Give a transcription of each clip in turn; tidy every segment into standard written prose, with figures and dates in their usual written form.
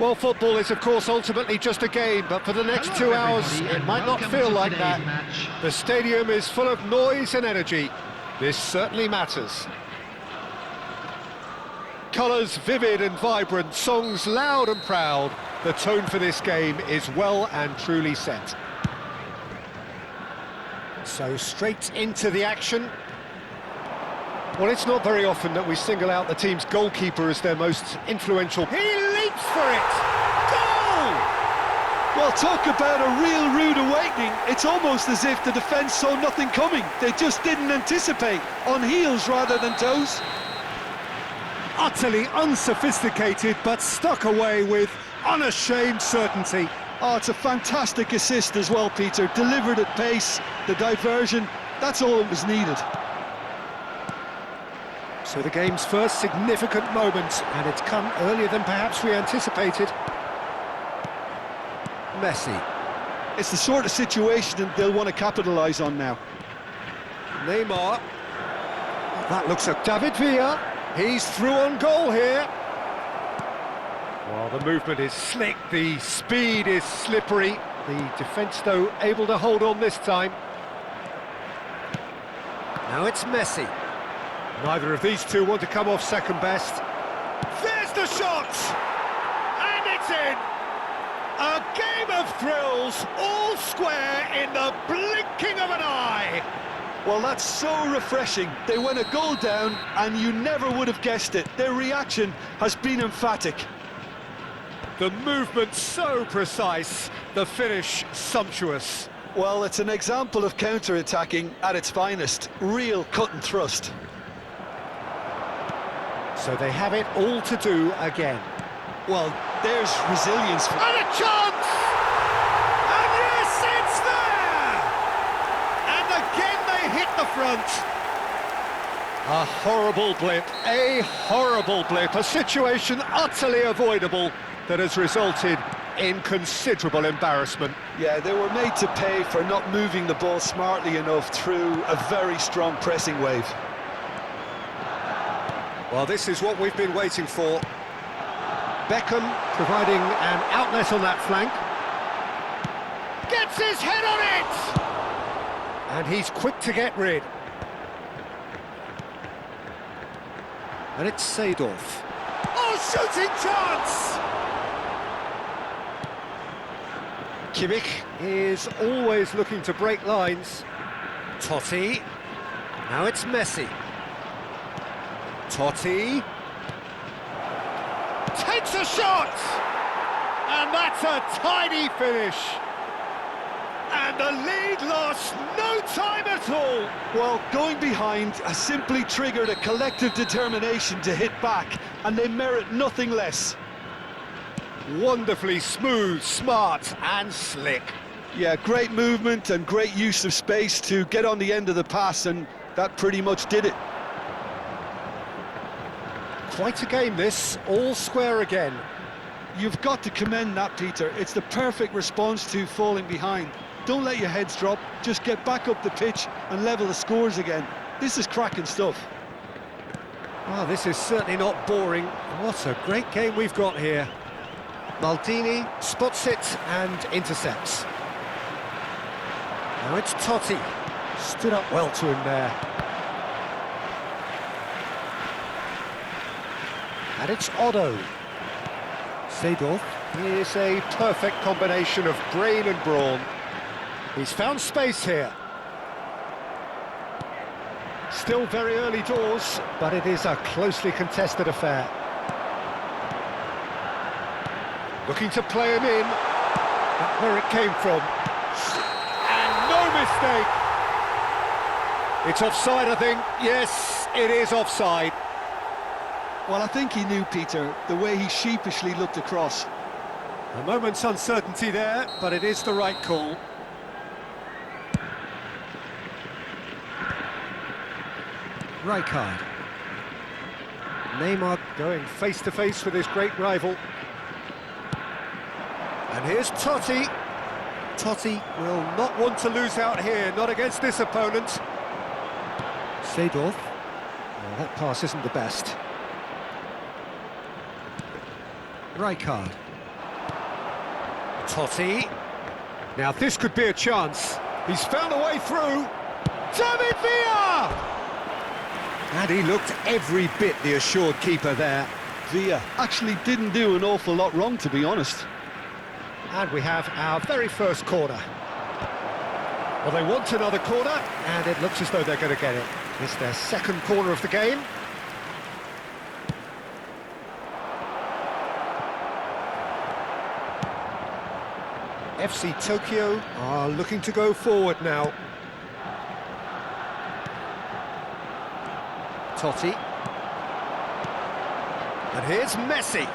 Well, football is, of course, ultimately just a game, but for the next 2 hours, it might not feel like that. The stadium is full of noise and energy. This certainly matters. Colours vivid and vibrant, songs loud and proud. The tone for this game is well and truly set. So straight into the action. Well, it's not very often that we single out the team's goalkeeper as their most influential. He leaps for it! Goal! Well, talk about a real rude awakening. It's almost as if the defence saw nothing coming. They just didn't anticipate, on heels rather than toes. Utterly unsophisticated, but stuck away with unashamed certainty. Oh, it's a fantastic assist as well, Peter. Delivered at pace, the diversion, that's all that was needed. So the game's first significant moment, and it's come earlier than perhaps we anticipated. Messi. It's the sort of situation that they'll want to capitalise on now. Neymar. That looks like David Villa. He's through on goal here. Well, the movement is slick, the speed is slippery. The defence, though, able to hold on this time. Now it's Messi. Neither of these two want to come off second best. There's the shot! And it's in! A game of thrills, all square in the blinking of an eye! Well, that's so refreshing. They went a goal down, and you never would have guessed it. Their reaction has been emphatic. The movement so precise, the finish sumptuous. Well, it's an example of counter-attacking at its finest. Real cut and thrust. So they have it all to do again. Well, there's resilience. And a chance! And yes, it's there! And again they hit the front. A horrible blip, a situation utterly avoidable that has resulted in considerable embarrassment. Yeah, they were made to pay for not moving the ball smartly enough through a very strong pressing wave. Well, this is what we've been waiting for. Beckham providing an outlet on that flank. Gets his head on it! And he's quick to get rid. And it's Seedorf. Oh, shooting chance! Kimmich is always looking to break lines. Totti. Now it's Messi. Totti takes a shot, and that's a tidy finish. And the lead lost no time at all. Well, going behind has simply triggered a collective determination to hit back, and they merit nothing less. Wonderfully smooth, smart and slick. Yeah, great movement and great use of space to get on the end of the pass, and that pretty much did it. Quite a game this, all square again. You've got to commend that, Peter. It's the perfect response to falling behind. Don't let your heads drop, just get back up the pitch and level the scores again. This is cracking stuff. Oh, this is certainly not boring. What a great game we've got here. Maldini spots it and intercepts. Now it's Totti. Stood up well to him there. And it's Otto. Seedorf is a perfect combination of brain and brawn. He's found space here. Still very early doors, but it is a closely contested affair. Looking to play him in. That's where it came from. And no mistake. It's offside, I think. Yes, it is offside. Well, I think he knew, Peter, the way he sheepishly looked across. A moment's uncertainty there, but it is the right call. Rijkaard. Neymar going face-to-face with his great rival. And here's Totti. Totti will not want to lose out here, not against this opponent. Seedorf. Well, that pass isn't the best. Rijkaard. Totti. Now this could be a chance. He's found a way through. David Villa! And he looked every bit the assured keeper there. Villa actually didn't do an awful lot wrong, to be honest. And we have our very first corner. Well, they want another corner, and it looks as though they're going to get it. It's their second corner of the game. FC Tokyo are looking to go forward now. Totti. And here's Messi.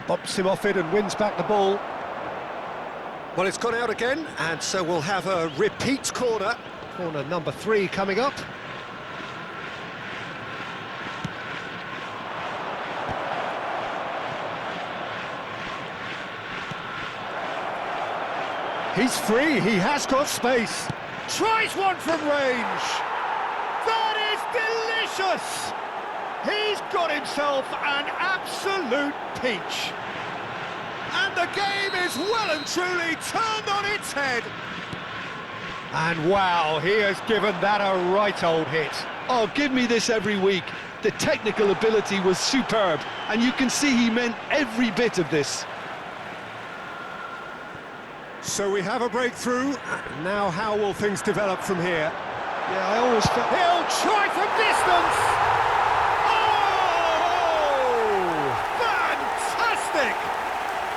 Bumps him off it and wins back the ball. Well, it's gone out again, and so we'll have a repeat corner. Corner number 3 coming up. He's free, he has got space. Tries one from range. That is delicious! He's got himself an absolute peach. And the game is well and truly turned on its head. And wow, he has given that a right old hit. Oh, give me this every week. The technical ability was superb, and you can see he meant every bit of this. So we have a breakthrough. Now how will things develop from here? Yeah, I always felt... He'll try from distance! Oh! Fantastic!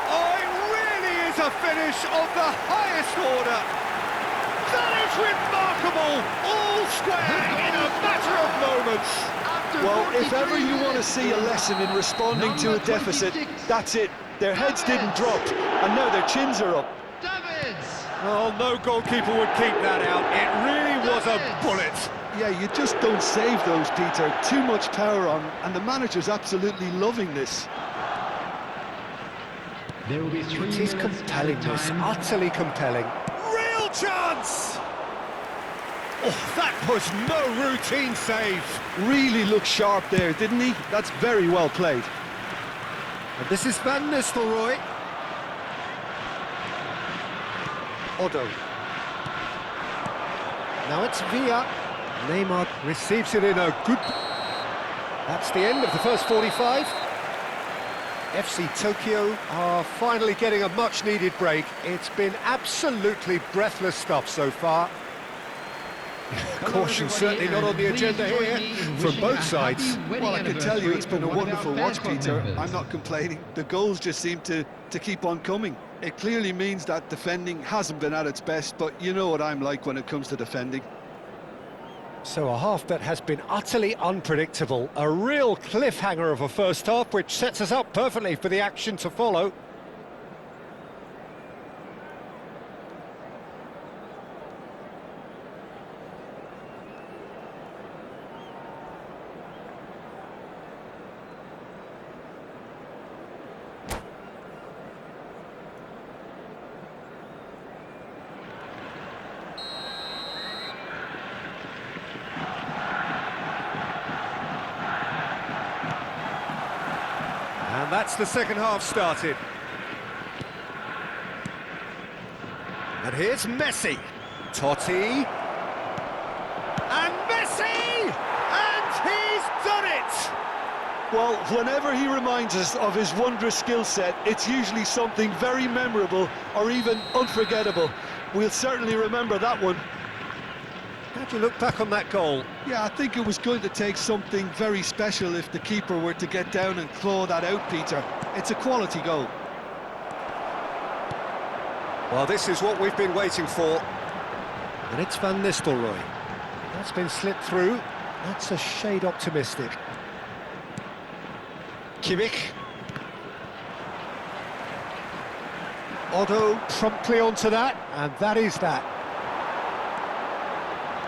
Oh, it really is a finish of the highest order. That is remarkable! All square in a matter of moments. Well, if ever you want to see a lesson in responding to a deficit, that's it. Their heads didn't drop, and now their chins are up. Oh, no goalkeeper would keep that out. It really was a bullet. Yeah, you just don't save those, Peter. Too much power on, and the manager's absolutely loving this. There will be 3 It is compelling, this, utterly compelling. Real chance! Oh, that was no routine save. Really looked sharp there, didn't he? That's very well played. And this is Van Nistelrooy. Otto. Now it's Villa. Neymar receives it in a good... That's the end of the first 45. FC Tokyo are finally getting a much-needed break. It's been absolutely breathless stuff so far. Caution certainly not on the agenda here from both sides. Well, I can tell you it's been a wonderful watch, Peter. I'm not complaining. The goals just seem to keep on coming. It clearly means that defending hasn't been at its best, but you know what I'm like when it comes to defending. So a half that has been utterly unpredictable. A real cliffhanger of a first half, which sets us up perfectly for the action to follow. And that's the second half started. And here's Messi. Totti. And Messi! And he's done it! Well, whenever he reminds us of his wondrous skill set, it's usually something very memorable or even unforgettable. We'll certainly remember that one. How do you look back on that goal? Yeah, I think it was going to take something very special if the keeper were to get down and claw that out, Peter. It's a quality goal. Well, this is what we've been waiting for. And it's Van Nistelrooy. That's been slipped through. That's a shade optimistic. Kimmich. Otto promptly onto that, and that is that.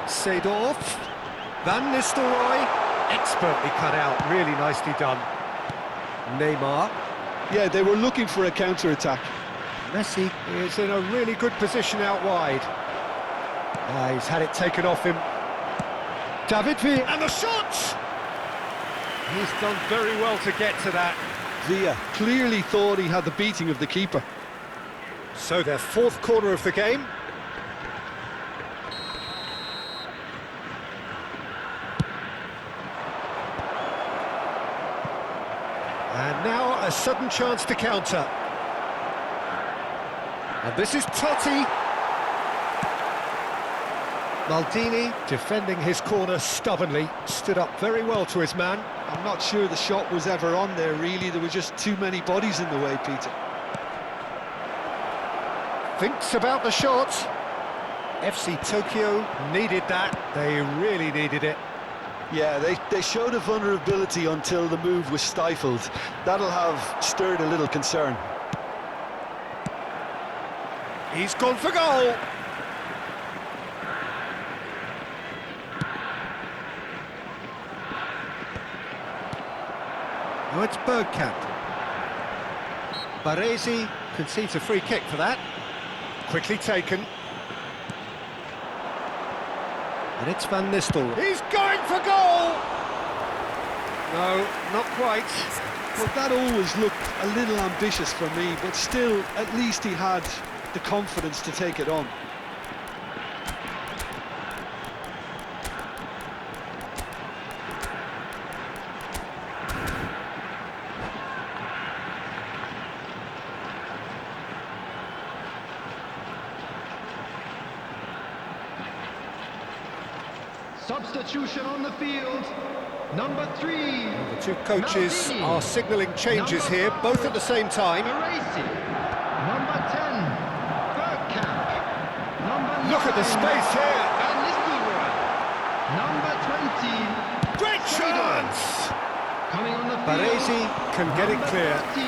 Seedorf. Van Nistelrooy. Expertly cut out, really nicely done. Neymar. Yeah, they were looking for a counter-attack. Messi is in a really good position out wide. He's had it taken off him. David Villa, and the shot! He's done very well to get to that. Villa clearly thought he had the beating of the keeper. So their fourth corner of the game. And now a sudden chance to counter. And this is Totti. Maldini defending his corner stubbornly, stood up very well to his man. I'm not sure the shot was ever on there, really. There were just too many bodies in the way, Peter. Thinks about the shot. FC Tokyo needed that. They really needed it. Yeah, they showed a vulnerability until the move was stifled. That'll have stirred a little concern. He's gone for goal. Now it's Bergkamp. Baresi concedes a free kick for that. Quickly taken. And it's Van Nistelrooy. He's going for goal! No, not quite. Well, that always looked a little ambitious for me, but still, at least he had the confidence to take it on. Substitution on the field, number 3. The two coaches Maldini. are signalling changes Number here, 5, both at the same time. Baresi. Number 10, Bergkamp. Number Look 9, at the space here. Van Nistelrooy. Number 20, Great chance! coming on the field. Baresi can get it number clear. 13,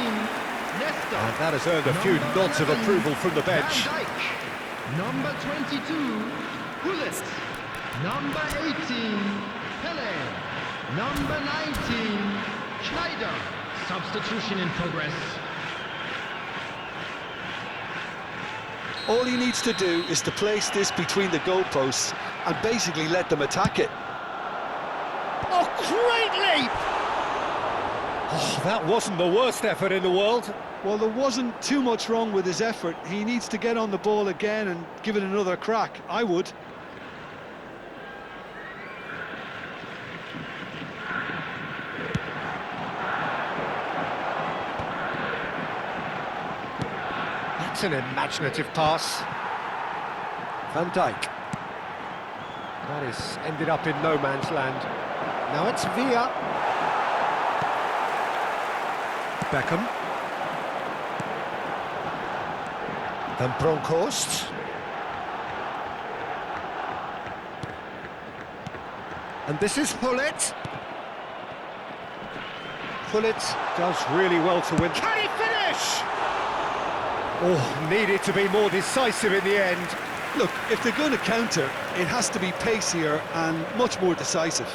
Nesta. And that has earned a few Number nods of 11, approval from the bench. Van Dijk. Number 22, Gullit. Number 18, Pele. Number 19, Schneider. Substitution in progress. All he needs to do is to place this between the goalposts and basically let them attack it. Oh, great leap! Oh, that wasn't the worst effort in the world. Well, there wasn't too much wrong with his effort. He needs to get on the ball again and give it another crack. I would. That's an imaginative pass. Van Dijk. That is ended up in no man's land. Now it's Villa. Beckham. Van Bronckhorst. And this is Gullit. Gullit does really well to win. Can he finish? Oh, needed to be more decisive in the end. Look, if they're going to counter, it has to be pacier and much more decisive.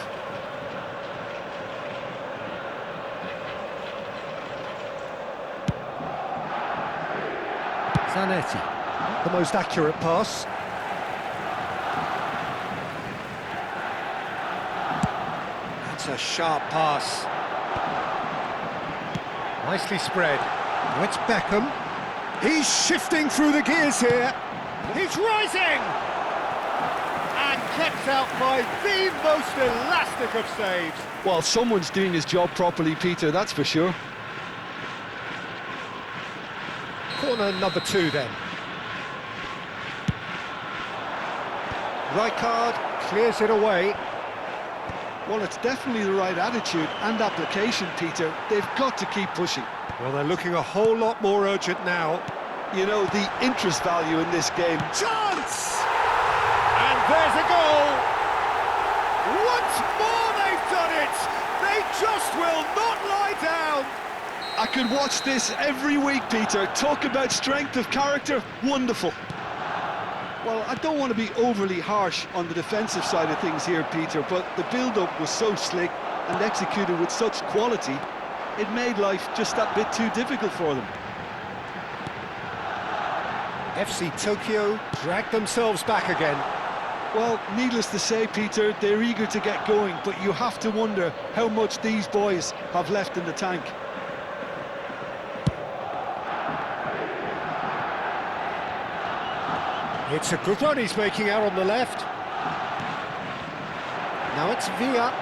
Zanetti, the most accurate pass. That's a sharp pass. Nicely spread. Now it's Beckham. He's shifting through the gears here. He's rising! And kept out by the most elastic of saves. Well, someone's doing his job properly, Peter, that's for sure. Corner number 2 then. Rijkaard clears it away. Well, it's definitely the right attitude and application, Peter. They've got to keep pushing. Well, they're looking a whole lot more urgent now. You know, the interest value in this game. Chance! And there's a goal! Once more they've done it! They just will not lie down! I could watch this every week, Peter. Talk about strength of character, wonderful. Well, I don't want to be overly harsh on the defensive side of things here, Peter, but the build-up was so slick and executed with such quality, it made life just that bit too difficult for them. FC Tokyo dragged themselves back again. Well, needless to say, Peter, they're eager to get going, but you have to wonder how much these boys have left in the tank. It's a good run he's making out on the left. Now it's Villa.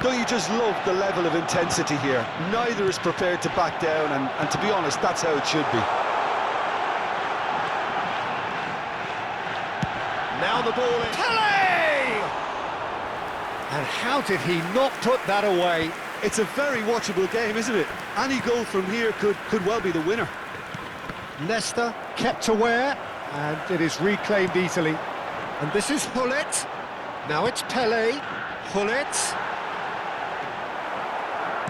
Don't you just love the level of intensity here? Neither is prepared to back down, and to be honest, that's how it should be. Now the ball in. Pele! And how did he not put that away? It's a very watchable game, isn't it? Any goal from here could well be the winner. Nesta kept aware, and it is reclaimed easily. And this is Hullet. Now it's Pele. Hullet.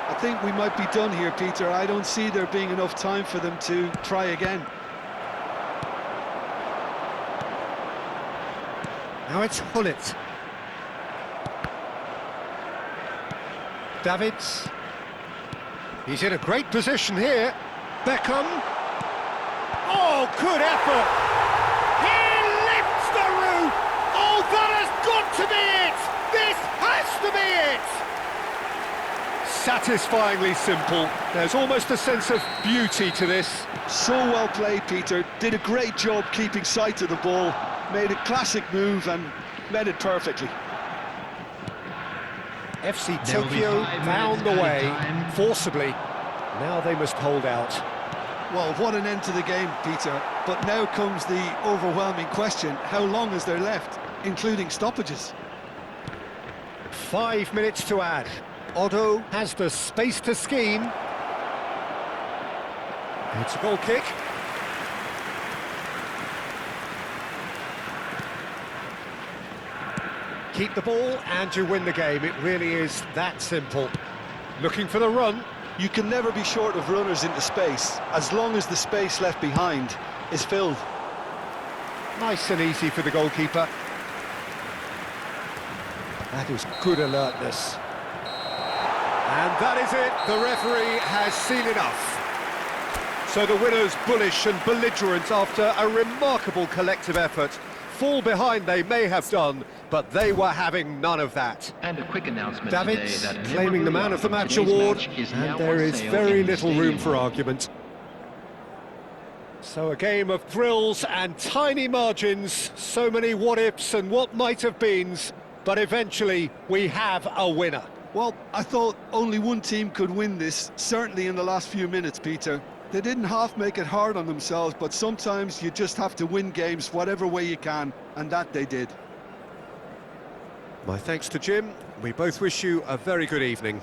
I think we might be done here, Peter. I don't see there being enough time for them to try again. Now it's Hullet. Davids. He's in a great position here. Beckham. Oh, good effort! He lifts the roof! Oh, that has got to be it! This has to be it! Satisfyingly simple. There's almost a sense of beauty to this. So well played, Peter. Did a great job keeping sight of the ball. Made a classic move and met it perfectly. FC Tokyo found the way, forcibly. Now they must hold out. Well, what an end to the game, Peter. But now comes the overwhelming question. How long is there left, including stoppages? 5 minutes to add. Otto has the space to scheme. It's a goal kick. Keep the ball and you win the game. It really is that simple. Looking for the run. You can never be short of runners into space, as long as the space left behind is filled. Nice and easy for the goalkeeper. That is good alertness. And that is it. The referee has seen enough. So the winners, bullish and belligerent after a remarkable collective effort. Fall behind they may have done, but they were having none of that. And a quick announcement Davids today that claiming the man of the match award, and there is very little room for argument. So a game of thrills and tiny margins, so many what-ifs and what might-have-beens, but eventually we have a winner. Well, I thought only one team could win this, certainly in the last few minutes, Peter. They didn't half make it hard on themselves, but sometimes you just have to win games whatever way you can, and that they did. My thanks to Jim. We both wish you a very good evening.